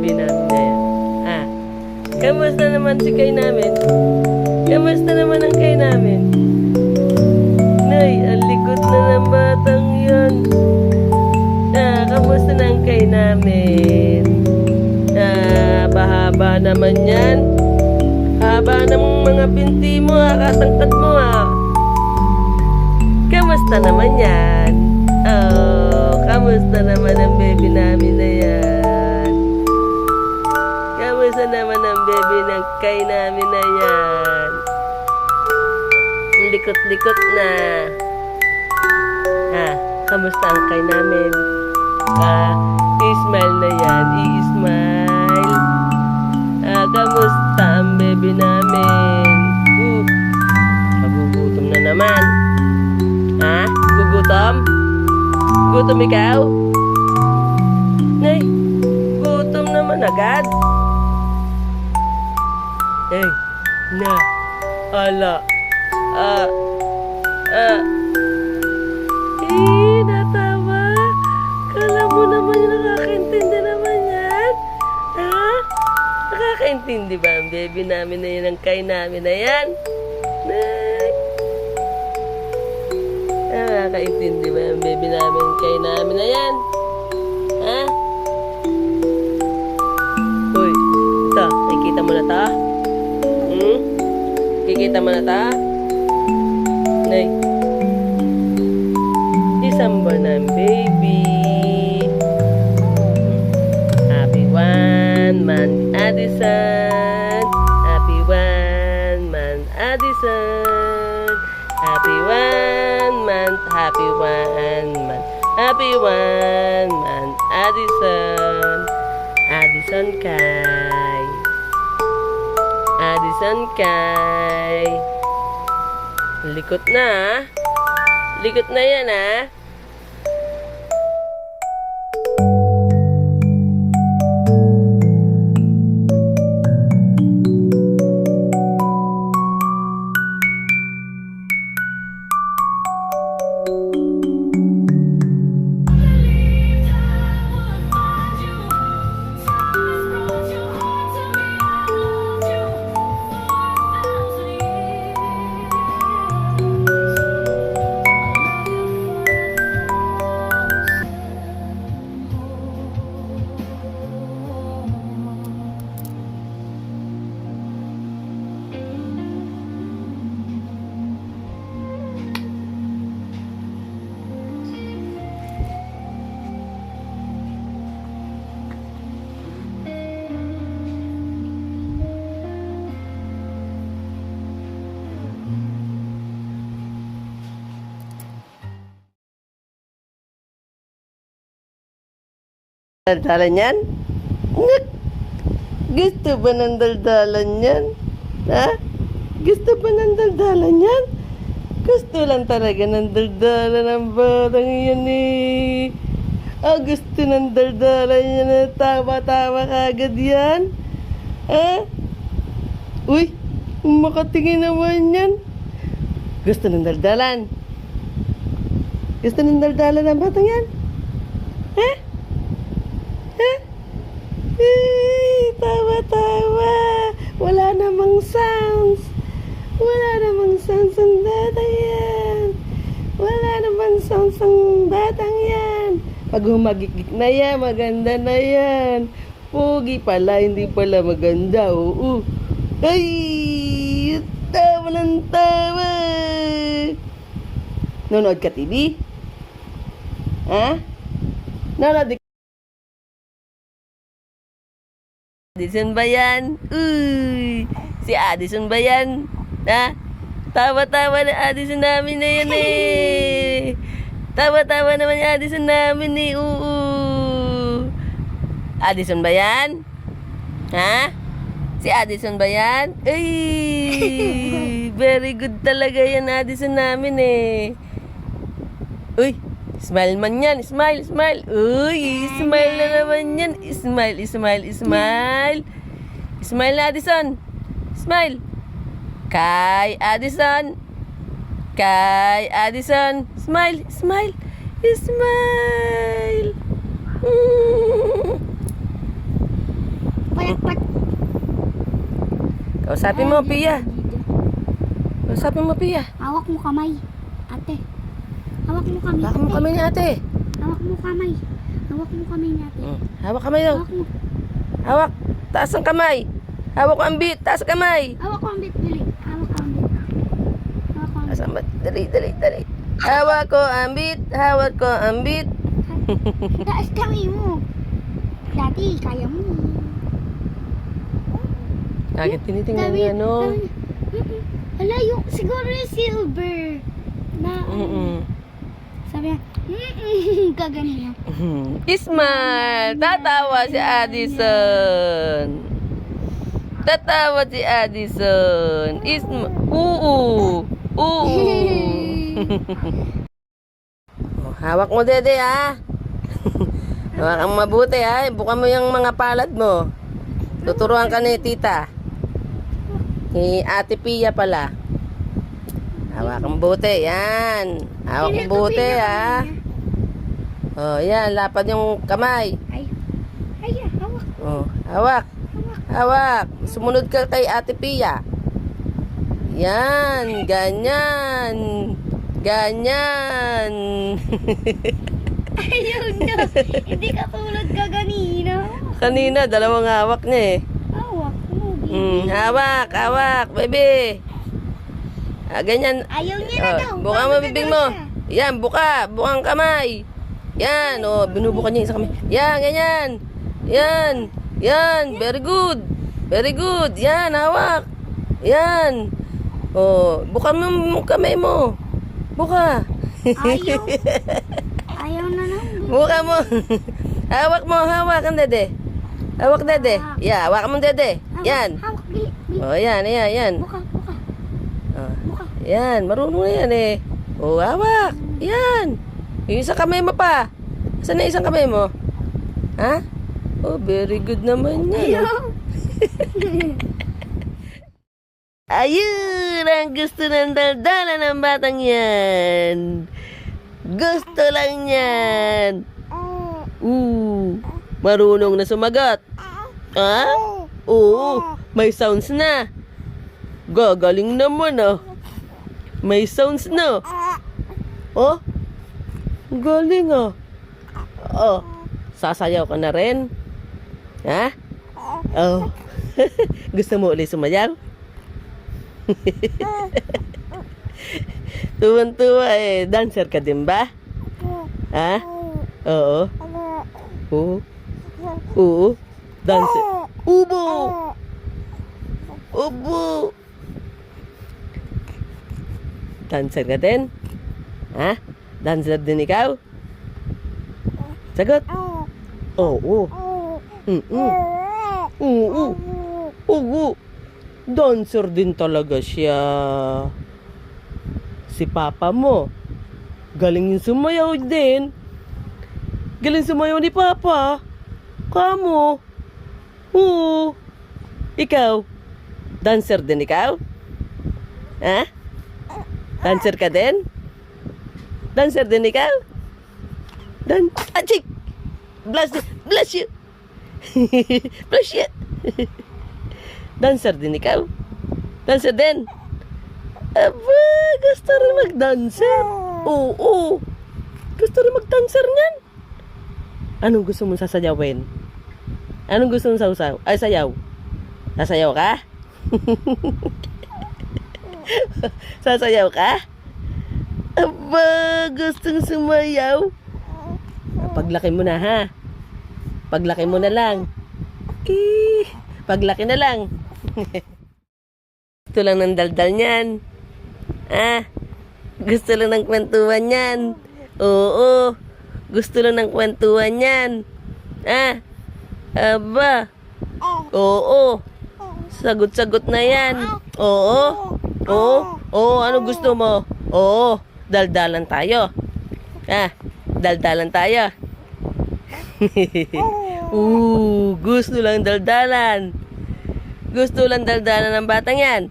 baby namin na yan. Ah, kamusta naman si Kay namin? Kamusta naman ang Kay namin? Nay, ang likot na ng batang yan. Ah, kamusta na ang Kay namin? Ah, bahaba naman yan. Haba ng mga binti mo, katangkad mo Kamusta naman yan? Oh, kamusta naman ang baby namin na yan? Kamusta naman ang baby ng Kay namin na yan? Likot-likot na. Ah, kamusta ang Kay namin? Ah, i-smile na yan, i-smile. Ah, kamusta ang baby namin? Nagugutom na naman. Ha? Gugutom? Gutom ikaw? Nay, gutom naman agad. Eh, na, ala, natawa. Kala mo naman yung nakakaintindi naman yan. Ha? Nakakaintindi ba ang baby namin na yan, ang Kay namin na yan? Nay. Nakakaintindi ba ang baby namin, Kay namin na yan? Ha? Uy, ito, kikita mo na ta? Kikita mo na ta? Nay, isang buwan ng baby. Happy 1 month, Addison. Happy 1 month, Addison. Happy 1 month, happy 1 month, happy 1 month, Addison. Addison Kay. Addison Kay. Likot na Likot na yan Daldalan yan? Ngak! Gusto ba ng daldalan yan? Ha? Gusto ba ng daldalan yan? Gusto lang talaga ng daldalan ng batang yan gusto ng daldalan yan tawa-tawa kagad yan? Ha? Uy! Makatingin naman yan. Gusto ng daldalan? Gusto ng daldalan ng batang yan? Ha? Tawa-tawa. Wala namang sounds. Wala namang sounds ang batang yan. Wala namang sounds ang batang yan. Pag humagikik na yan, maganda na yan. Pogi pala, hindi pala maganda. Oo. Ay! Tawa ng tawa. Nanonood ka TV? Ha? Nanonood Addison ba yan? Uy! Si Addison ba yan? Ha? Tawa-tawa na Addison namin na yan Tawa-tawa naman yung Addison namin Addison ba yan? Ha? Si Addison ba yan? Ay! Very good talaga yan Addison namin Uy! Smile man yan. Smile, smile. Uy, smile na naman yan. Smile, smile, smile. Smile na, Addison. Smile. Kay Addison. Kay Addison. Smile, smile. Smile. Kausapin mo, Pia. Kausapin mo, Pia. Hawak mo kamay. Ate. Hawak mo kamay. Hawak mo kamay ni ate. Hawak mo kamay. Hawak mo kamay ni ate. Hawak kamay daw. Hawak mo. Hawak. Taas ang kamay. Hawak ko ang bit. Taas ang kamay. Hawak ko ang bit, Billy. Hawak ko ang bit. Hawak ko ang Taas ang bit. Dali, dali, dali. Hawak ko ang bit. Hawak ko ang bit. Taas kamay mo. Dati, kaya mo. Bakit tinitingnan niya, no? Hala, yung siguro yung silver. Na, sabi niya, kaganyan. Ismail! Tatawa si Addison! Tatawa si Addison! Oo! Oh, hawak mo, Dede, ha? Hawak mo mabuti, ha? Buka mo yung mga palad mo. Tuturuan ka ni Tita. Ni Ate Pia pala. Hawak mo buti, yan. Hawak mo buti, ha? Oh, yan. Lapad yung kamay. Ay, hawak. Oh, hawak. Hawak. Sumunod ka kay Ate Pia. Yan. Ganyan. Ganyan. Ayaw na. Hindi ka tulad ka kanina. Kanina, dalawang hawak niya, eh. Hawak mo, Hawak, hawak, baby. Ganyan. Ayaw niya na daw. Buka mo bibig mo. Yan, buka. Bukang kamay. Yan, binubuka niya yung isa kamay. Yan, ganyan. Yan. Yan, very good. Very good. Yan, hawak. Yan. Buka mo yung kamay mo. Buka. Ayaw. Ayaw na lang. Buka mo. Hawak mo, hawak ang dede. Hawak dede. Yeah, hawak mo dede. Yan. Hawak, Billy. Yan, yan. Buka. Buka. Yan, marunong na yan, eh. Hawak. Yan. Yung isang kamay mo pa. Saan na isang kamay mo? Ha? Very good naman yan. Ayun ang gusto ng daldala ng batang yan. Gusto lang yan. Marunong na sumagot. Ha? Oo, may sounds na. Gagaling naman, May sounds na. Oh, galing, sasayaw ka na rin. Ha? Gusto mo ulit sumayaw? Tuwan-tuwa, dancer ka din ba? Ha? Oo. Oo. Dancer. Ubo! Dancer ka din? Ha? Dancer din ikaw? Sagot? Oo. Oo. Dancer din talaga siya. Si papa mo, galing yung sumayaw din. Galing sumayaw ni papa. Kamo. Oo. Ikaw, dancer din ikaw? Ha? Dancer ka din? Dancer din ikaw? Achik! Bless you! Bless you! Dancer din ikaw? Dancer din? Aba, gusto rin mag-dancer. Oo. Gusto rin mag-dancer niyan. Anong gusto mong sasayawin? Anong gusto mong sayaw? Sasayaw ka? Sasayaw ka? Aba, gustong sumayaw. Paglaki mo na, ha? Paglaki mo na lang. Paglaki na lang. Gusto lang ng daldal niyan. Gusto lang ng kwentuhan niyan. Oo. Gusto lang ng kwentuhan niyan. Aba. Oo. Sagot-sagot na yan. Oo. Ano gusto mo? Oo. Daldalan tayo. Daldalan tayo. Gusto lang daldalan. Gusto lang daldalan ng batang yan.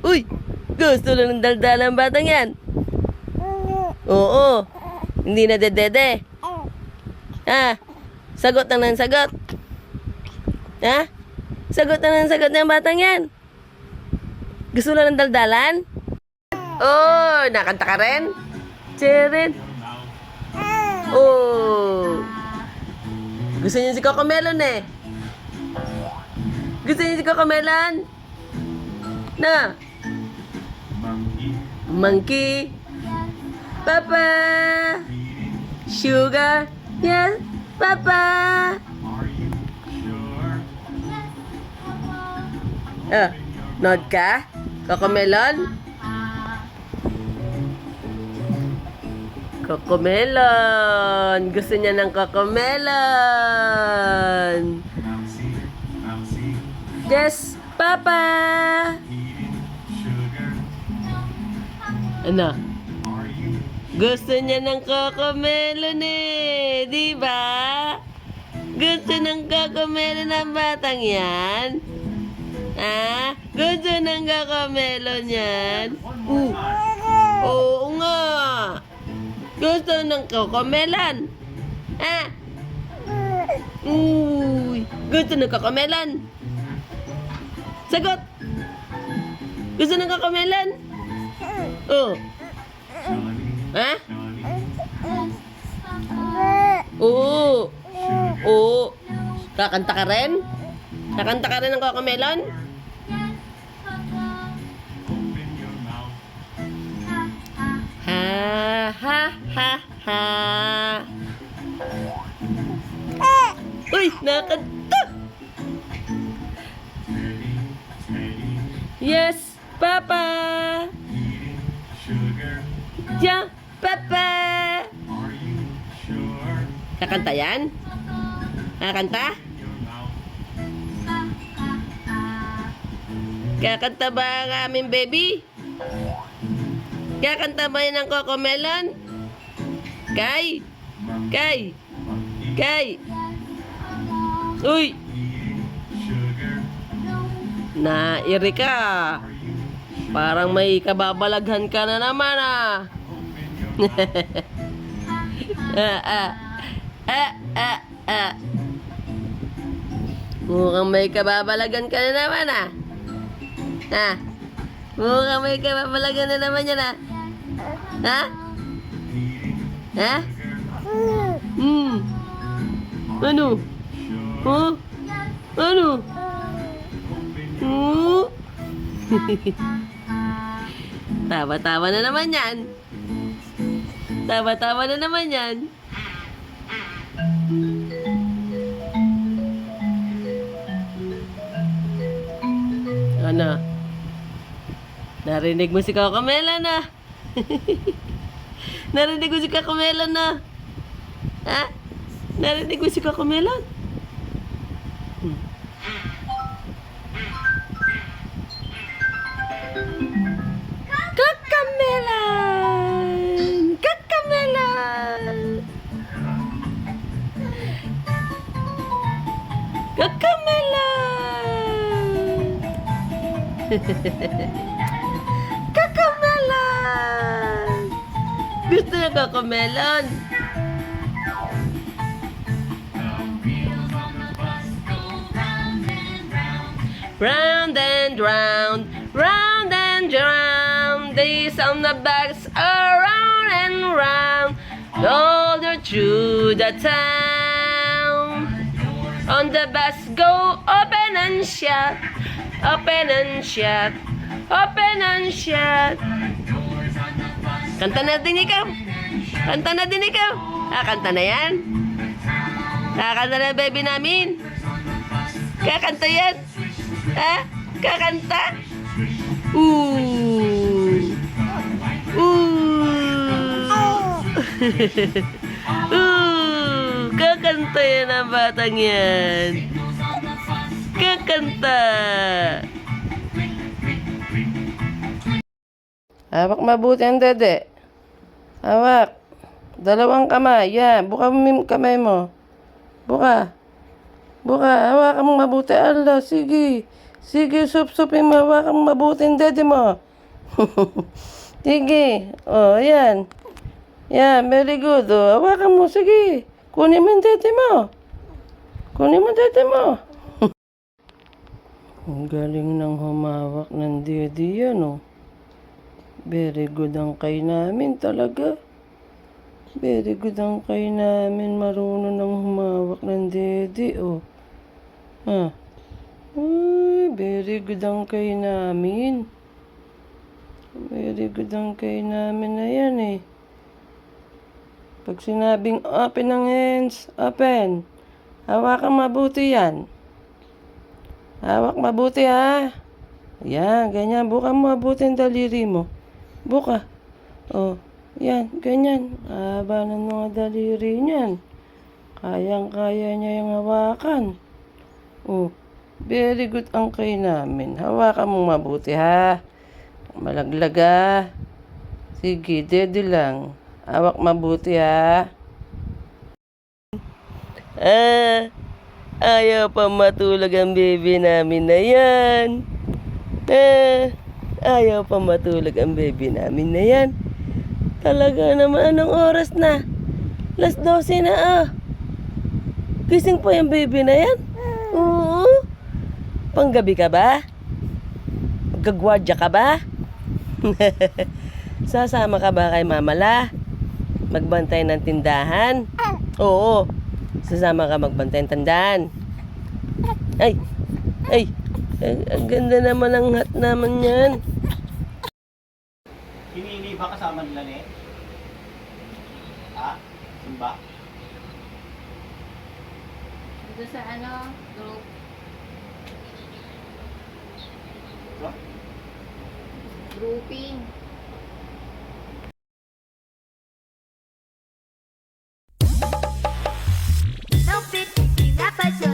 Uy! Gusto lang ng daldalan ng batang yan. Oo. Hindi na dedede. Sagot lang ng sagot. Sagot na ng sagot ng batang yan. Gusto lang ng daldalan? Oh, nakanta ka rin? Cherin. Oh. Gusto niyo si Cocomelon eh. Gusto niyo si Cocomelon? Na? Monkey. Papa. Sugar. Yes, Papa. Nod ka? Cocomelon? Cocomelon. Gusto niya ng Cocomelon. Yes, Papa. Ano? Gusto niya ng Cocomelon eh. Di ba? Gusto ng Cocomelon ang batang yan? Ah? Gusto ng Cocomelon yan? Oo nga. Gusto ng Cocomelon? Ah? Uy. Gusto ng Cocomelon? Sagot. Gusto ng Cocomelon? Oh. Ha? Oo. Oo. Kakanta ka rin? Kakanta ka rin ng Cocomelon? Ha, ha, ha, ha. Uy, nakanta! Yes, Papa! Yeah, Papa! Kakanta yan? Kakanta? Kakanta ba ang aming baby? Kakanta ba yan ng Cocomelon? Kay? Kay? Kay? Uy! Nairi ka. Parang may kababalaghan ka na naman ah. Mukhang may kababalagan ka na naman ah. Ha? Mukhang may kababalagan na naman yan ah. Ha? Ha? Ano? Huh? Ano? Tawa-tawa na naman yan. Tawa-tawa na naman yan. Ano? Narinig mo si Cocomelon na. Narinig mo si Cocomelon na. Ha? Narinig mo si Cocomelon? Cocomelon! Cocomelon! Cocomelon! Cocomelon! Gusto niya Cocomelon? Round and round, round and round, days on the backs around and round, all the through the town. On the bus go open and shut, open and shut, open and shut. Kanta na din ikaw. Kanta na din ikaw. Kanta na yan. Kakanta na baby namin. Kakanta yan. Ha? Kakanta? Ooh. Kakanta yan ang batang yan. Kakanta. Hawak mabuti ang dede. Hawak. Dalawang kamay. Yan. Buka mo yung kamay mo. Buka. Buka. Hawakan mo mabuti. Allah. Sige. Sige. Sup-supin mo. Hawakan mo mabuti ang dede mo. Sige. Oh, yan. Yan. Very good. Oh, hawakan mo. Sige. Kunin mo yung dede mo. Kunin mo yung dede mo. Ang galing ng humawak ng dede yan, oh. Very good ang kay namin talaga. Very good ang kay namin. Marunong ng humawak ng dede, oh. Ha? Ay, very good ang kay namin. Very good ang kay namin na yan, eh. Pag sinabing open ang hands, open. Hawakan mabuti yan. Hawak mabuti, ha. Yan, ganyan. Buka mo mabuti ang daliri mo. Buka. Oh, yan, ganyan. Haba ng mga daliri niyan. Kayang-kaya niya yung hawakan. Oh, very good ang kay namin. Hawakan mo mabuti, ha. Malaglag, ha. Sige, dede lang. Hawak mabuti, ha. Ayaw pa matulog ang baby namin na yan. Ayaw pa matulog ang baby namin na yan. Talaga naman, anong oras na? 12:00 na, ah. Gising po yung baby na yan? Oo. Panggabi ka ba? Magkagwardya ka ba? Sasama ka ba kay Mamala? Magbantay ng tindahan? Oo. Sasama ka magbantay ng tindahan? Ay! Ang ganda naman ang hat naman yan. Hinihili ba kasama nila ni? Ha? Simba? Ito sa group. Diba? Grouping. No fit, pinapasok.